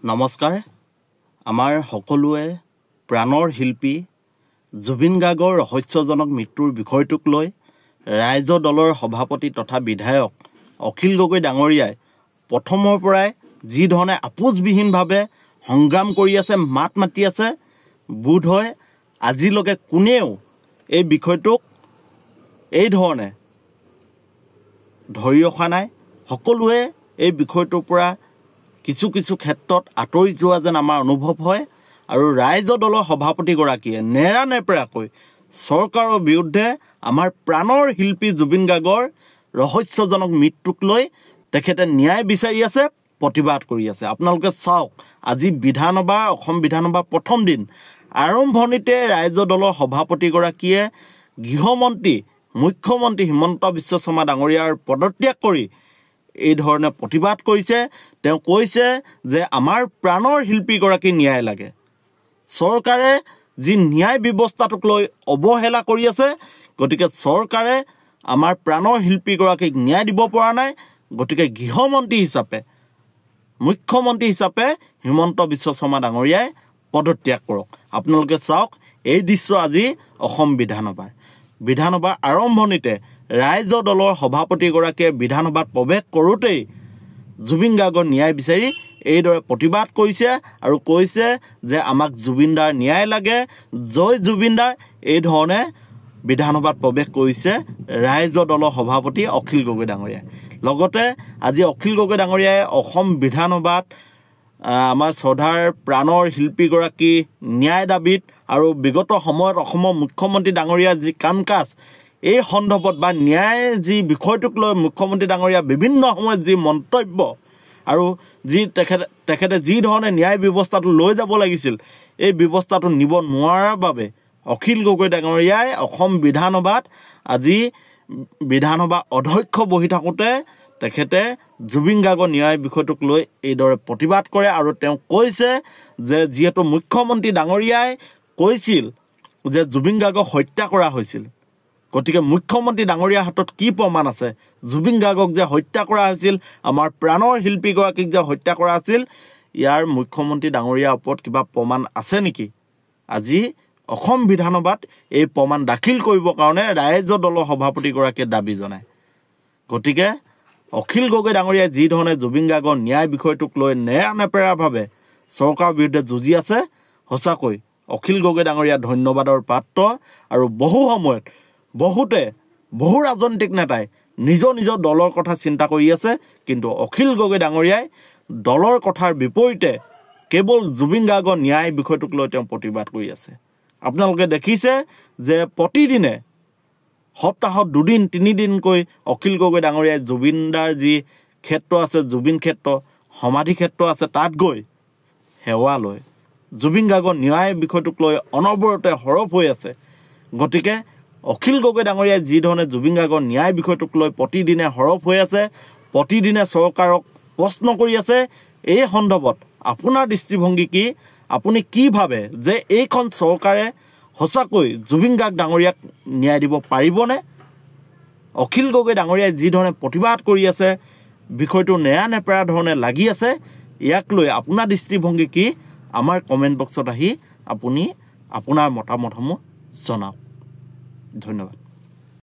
নমস্কাৰ আমাৰ সকলোৱে প্ৰাণৰ শিল্পী জুবিন গাৰ্গৰ ৰহস্যজনক মৃত্যুৰ বিষয়টোক লৈ ৰাইজ দলৰ সভাপতি তথা বিধায়ক অখিল গগৈ ডাঙৰীয়াই প্ৰথমৰ পৰাই যি ধৰণে আপোচবিহীনভাৱে সংগ্ৰাম কৰি আছে মাত মাতি আছে বোধ হয় আজিলৈকে কোনেও এই বিষয়টোক এই ধৰণে ধৰি ৰখা নাই সকলোৱে এই বিষয়টোৰ পৰা কিছু ক্ষেত্ৰত আঁতৰি যোৱা যেন আমাৰ অনুভৱ হয় আৰু ৰাইজ দলৰ সভাপতিগৰাকীয়ে নেৰানেপেৰাকৈ চৰকাৰৰ বিৰুদ্ধে আমাৰ প্ৰাণৰ শিল্পী জুবিন গাৰ্গৰ ৰহস্যজনক মৃত্যুক লৈ তেখেতে ন্যায় বিচাৰি আছে প্ৰতিবাদ কৰি আছে আপোনালোকে চাওক আজি বিধানসভা অসম বিধানসভা প্ৰথম দিন আৰম্ভণিতে ৰাইজ দলৰ সভাপতিগৰাকীয়ে গৃহমন্ত্ৰী মুখ্যমন্ত্ৰী হিমন্ত বিশ্ব শৰ্মা ডাঙৰীয়াৰ পদত্যাগ কৰি এই ধৰণে প্ৰতিবাদ কৰিছে তেওঁ কৈছে যে আমাৰ প্ৰাণৰ শিল্পীগৰাকী ন্যায় লাগে চৰকাৰে যি ন্যায় ব্যৱস্থাটোক লৈ অৱহেলা কৰি আছে গতিকে চৰকাৰে আমাৰ প্ৰাণৰ শিল্পীগৰাকীক ন্যায় দিব পৰা নাই গতিকে গৃহমন্ত্ৰী হিচাপে মুখ্যমন্ত্ৰী হিচাপে হিমন্ত বিশ্ব শৰ্মা ডাঙৰীয়াই পদত্যাগ কৰক আপোনালোকে চাওক এই দৃশ্য আজি অসম বিধানসভাৰ আৰম্ভণিতে ৰাইজ দলৰ সভাপতিগৰাকীয়ে বিধানসভাত প্ৰৱেশ কৰোঁতেই জুবিন গাৰ্গৰ ন্যায় বিচাৰি এইদৰে প্ৰতিবাদ কৰিছে আৰু কৈছে যে আমাক জুবিনদাৰ ন্যায় লাগে জয় জুবিনদাৰ এই ধৰণে বিধানসভাত প্ৰৱেশ কৰিছে ৰাইজ দলৰ সভাপতি অখিল গগৈ ডাঙৰীয়াই লগতে আজি অখিল গগৈ ডাঙৰীয়াই অসম বিধানসভাত আমাৰ শ্ৰদ্ধাৰ প্ৰাণৰ শিল্পীগৰাকী ন্যায় দাবীত আৰু বিগত সময়ত অসমৰ মুখ্যমন্ত্ৰী ডাঙৰীয়াৰ যি কাম কাজ এই সন্দৰ্ভত বা ন্যায় যি বিষয়টোক লৈ মুখ্যমন্ত্ৰী ডাঙৰীয়া বিভিন্ন সময়ত যি মন্তব্য আৰু যি তেখেতে যি ধৰণে ন্যায় ব্যৱস্থাটো লৈ যাব লাগিছিল এই ব্যৱস্থাটো নিব নোৱাৰাৰ বাবে অখিল গগৈ ডাঙৰীয়াই অসম বিধানসভাত আজি বিধানসভা অধ্যক্ষ বহি থাকোঁতে তেখেতে জুবিন গাৰ্গৰ ন্যায় বিষয়টোক লৈ এইদৰে প্ৰতিবাদ কৰে আৰু তেওঁ কৈছে যে যিহেতু মুখ্যমন্ত্ৰী ডাঙৰীয়াই কৈছিল যে জুবিন গাৰ্গক হত্যা কৰা হৈছিল গতিকে মুখ্যমন্ত্ৰী ডাঙৰীয়াৰ হাতত কি প্ৰমাণ আছে জুবিন গাৰ্গক যে হত্যা কৰা হৈছিল আমাৰ প্ৰাণৰ শিল্পীগৰাকীক যে হত্যা কৰা হৈছিল ইয়াৰ মুখ্যমন্ত্ৰী ডাঙৰীয়াৰ ওপৰত কিবা প্ৰমাণ আছে নেকি আজি অসম বিধানসভাত এই প্ৰমাণ দাখিল কৰিবৰ কাৰণে ৰাইজ দলৰ সভাপতিগৰাকীয়ে দাবী জনায় গতিকে অখিল গগৈ ডাঙৰীয়াই যি ধৰণে জুবিন গাৰ্গৰ ন্যায় বিষয়টোক লৈ নেৰানেপেৰাভাৱে চৰকাৰৰ বিৰুদ্ধে যুঁজি আছে সঁচাকৈ অখিল গগৈ ডাঙৰীয়া ধন্যবাদৰ পাত্ৰ আৰু বহু সময়ত বহু ৰাজনৈতিক নেতাই নিজৰ দলৰ কথা চিন্তা কৰি আছে কিন্তু অখিল গগৈ ডাঙৰীয়াই দলৰ কথাৰ বিপৰীতে কেৱল জুবিন গাৰ্গৰ ন্যায় বিষয়টোক লৈ তেওঁ প্ৰতিবাদ কৰি আছে আপোনালোকে দেখিছে যে প্ৰতিদিনে সপ্তাহত 2 দিন 3 দিনকৈ অখিল গগৈ ডাঙৰীয়াই জুবিনদাৰ যি ক্ষেত্ৰ আছে জুবিন ক্ষেত্ৰ সমাধি ক্ষেত্ৰ আছে তাত গৈ সেৱা লয় জুবিন গাৰ্গৰ ন্যায় বিষয়টোক লৈ অনবৰতে সৰব হৈ আছে গতিকে অখিল গগৈ ডাঙৰীয়াই যি ধৰণে জুবিন গাৰ্গৰ ন্যায় বিষয়টোক লৈ প্ৰতিদিনে সৰব হৈ আছে প্ৰতিদিনে চৰকাৰক প্ৰশ্ন কৰি আছে এই সন্দৰ্ভত আপোনাৰ দৃষ্টিভংগী কি আপুনি কি ভাবে যে এইখন চৰকাৰে সঁচাকৈ জুবিন গাৰ্গ ডাঙৰীয়াক ন্যায় দিব পাৰিবনে অখিল গগৈ ডাঙৰীয়াই যি ধৰণে প্ৰতিবাদ কৰি আছে বিষয়টো নেৰানেপেৰা ধৰণে লাগি আছে ইয়াক লৈ আপোনাৰ দৃষ্টিভংগী কি আমাৰ কমেণ্ট বক্সত আহি আপুনি আপোনাৰ মতামতসমূহ জনাওক ধন্যবাদ